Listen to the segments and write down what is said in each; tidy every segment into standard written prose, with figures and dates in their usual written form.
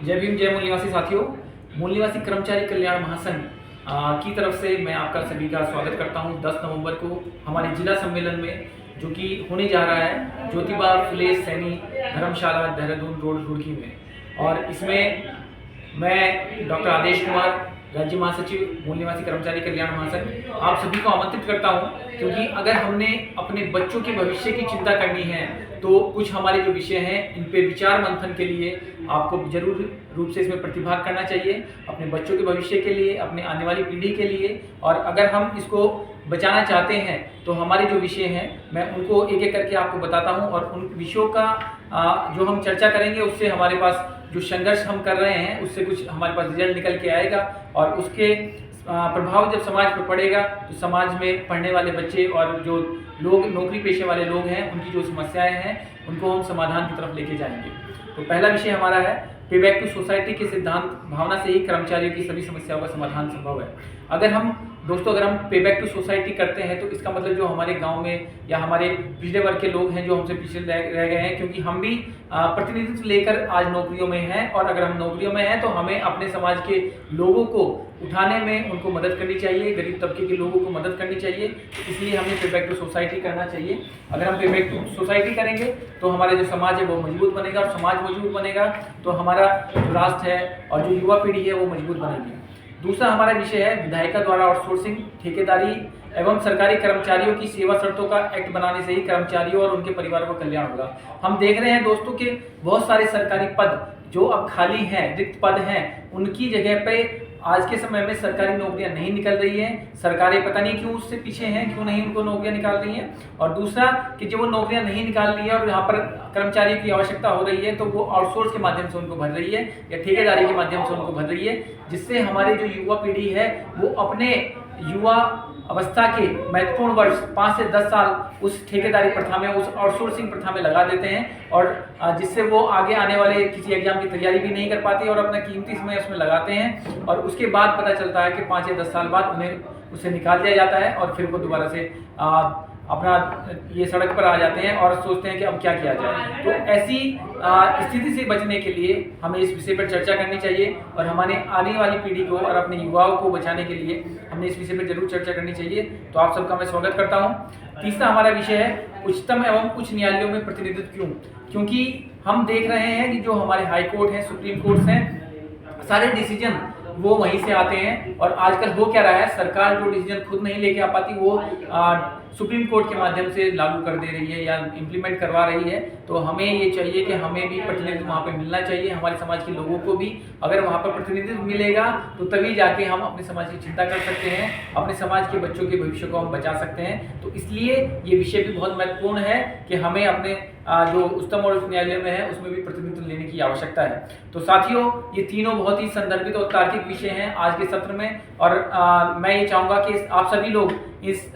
जय भीम जय मूल निवासी साथियों। मूल निवासी कर्मचारी कल्याण महासंघ की तरफ से मैं आपका सभी का स्वागत करता हूं। 10 नवंबर को हमारे जिला सम्मेलन में जो कि होने जा रहा है ज्योतिबा फुले सैनी धर्मशाला देहरादून रोड रुड़की में, और इसमें मैं डॉक्टर आदेश कुमार, राज्य महासचिव मूल निवासी कर्मचारी कल्याण महासंघ, आप सभी को आमंत्रित करता हूं, क्योंकि अगर हमने अपने बच्चों के भविष्य की चिंता करनी है तो कुछ हमारे जो विषय हैं इन पे विचार मंथन के लिए आपको जरूर रूप से इसमें प्रतिभाग करना चाहिए, अपने बच्चों के भविष्य के लिए, अपने आने वाली पीढ़ी के लिए। और अगर हम इसको बचाना चाहते हैं तो हमारे जो विषय हैं मैं उनको एक एक करके आपको बताता हूं, और उन विषयों का जो हम चर्चा करेंगे उससे हमारे पास जो संघर्ष हम कर रहे हैं उससे कुछ हमारे पास रिजल्ट निकल के आएगा, और उसके प्रभाव जब समाज पर पड़ेगा तो समाज में पढ़ने वाले बच्चे और जो लोग नौकरी पेशे वाले लोग हैं उनकी जो समस्याएं हैं उनको हम समाधान की तरफ लेके जाएंगे। तो पहला विषय हमारा है पे बैक टू सोसाइटी के सिद्धांत भावना से ही कर्मचारियों की सभी समस्याओं का समाधान संभव है। अगर हम पे बैक टू सोसाइटी करते हैं तो इसका मतलब जो हमारे गांव में या हमारे पिछड़े वर्ग के लोग हैं जो हमसे पिछड़े रह गए हैं, क्योंकि हम भी प्रतिनिधित्व लेकर आज नौकरियों में हैं, और अगर हम नौकरियों में हैं तो हमें अपने समाज के लोगों को उठाने में उनको मदद करनी चाहिए, गरीब तबके के लोगों को मदद करनी चाहिए। इसलिए हमें पे बैक टू सोसाइटी करना चाहिए। अगर हम पे बैक टू सोसाइटी करेंगे तो हमारा जो समाज है वो मजबूत बनेगा, और समाज मजबूत बनेगा तो हमारा जो राष्ट्र है और जो युवा पीढ़ी है वो मजबूत बनेगी। दूसरा हमारा विषय है विधायिका द्वारा आउटसोर्सिंग, ठेकेदारी एवं सरकारी कर्मचारियों की सेवा शर्तों का एक्ट बनाने से ही कर्मचारियों और उनके परिवारों का कल्याण होगा। हम देख रहे हैं दोस्तों कि बहुत सारे सरकारी पद जो अब खाली हैं, रिक्त पद हैं, उनकी जगह पे आज के समय में सरकारी नौकरियां नहीं निकल रही हैं। सरकारें पता नहीं क्यों उससे पीछे हैं, क्यों नहीं उनको नौकरियां निकाल रही हैं। और दूसरा कि जो वो नौकरियां नहीं निकाल रही है और यहाँ पर कर्मचारियों की आवश्यकता हो रही है तो वो आउटसोर्स के माध्यम से उनको भर रही है या ठेकेदारी के माध्यम से उनको भर रही है, जिससे हमारी जो युवा पीढ़ी है वो अपने युवा अवस्था के महत्वपूर्ण वर्ष 5 से 10 साल उस ठेकेदारी प्रथा में, उस आउटसोर्सिंग प्रथा में लगा देते हैं, और जिससे वो आगे आने वाले किसी एग्जाम की तैयारी भी नहीं कर पाते और अपना कीमती समय उसमें लगाते हैं, और उसके बाद पता चलता है कि 5 या 10 साल बाद उन्हें उससे निकाल दिया जाता है और फिर वो दोबारा से अपना ये सड़क पर आ जाते हैं और सोचते हैं कि अब क्या किया जाए। तो ऐसी स्थिति से बचने के लिए हमें इस विषय पर चर्चा करनी चाहिए, और हमारे आने वाली पीढ़ी को और अपने युवाओं को बचाने के लिए हमने इस विषय पर जरूर चर्चा करनी चाहिए। तो आप सबका मैं स्वागत करता हूँ। तीसरा हमारा विषय है उच्चतम एवं उच्च न्यायालयों में प्रतिनिधित्व क्यों, क्योंकि हम देख रहे हैं कि जो हमारे हाई कोर्ट हैं, सुप्रीम कोर्ट हैं, सारे डिसीजन वो वहीं से आते हैं। और आजकल हो क्या रहा है, सरकार जो डिसीजन खुद नहीं लेके आ पाती वो सुप्रीम कोर्ट के माध्यम से लागू कर दे रही है या इम्प्लीमेंट करवा रही है। तो हमें ये चाहिए कि हमें भी प्रतिनिधित्व वहाँ पे मिलना चाहिए, हमारे समाज के लोगों को भी। अगर वहाँ पर प्रतिनिधित्व मिलेगा तो तभी जाके हम अपने समाज की चिंता कर सकते हैं, अपने समाज के बच्चों के भविष्य को हम बचा सकते हैं। तो इसलिए ये विषय भी बहुत महत्वपूर्ण है कि हमें अपने जो उच्चतम और उच्च न्यायालय में है उसमें भी प्रतिनिधित्व लेने की आवश्यकता है। तो साथियों, ये तीनों बहुत ही संदर्भित और तार्किक विषय हैं आज के सत्र में, और मैं ये चाहूँगा कि आप सभी लोग इस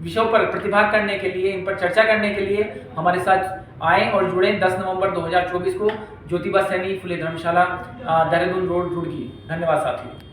विषयों पर प्रतिभाग करने के लिए, इन पर चर्चा करने के लिए हमारे साथ आएँ और जुड़ें 10 नवंबर 2024 को ज्योतिबा सैनी फुले धर्मशाला देहरादून रोड रुड़की। धन्यवाद साथियों।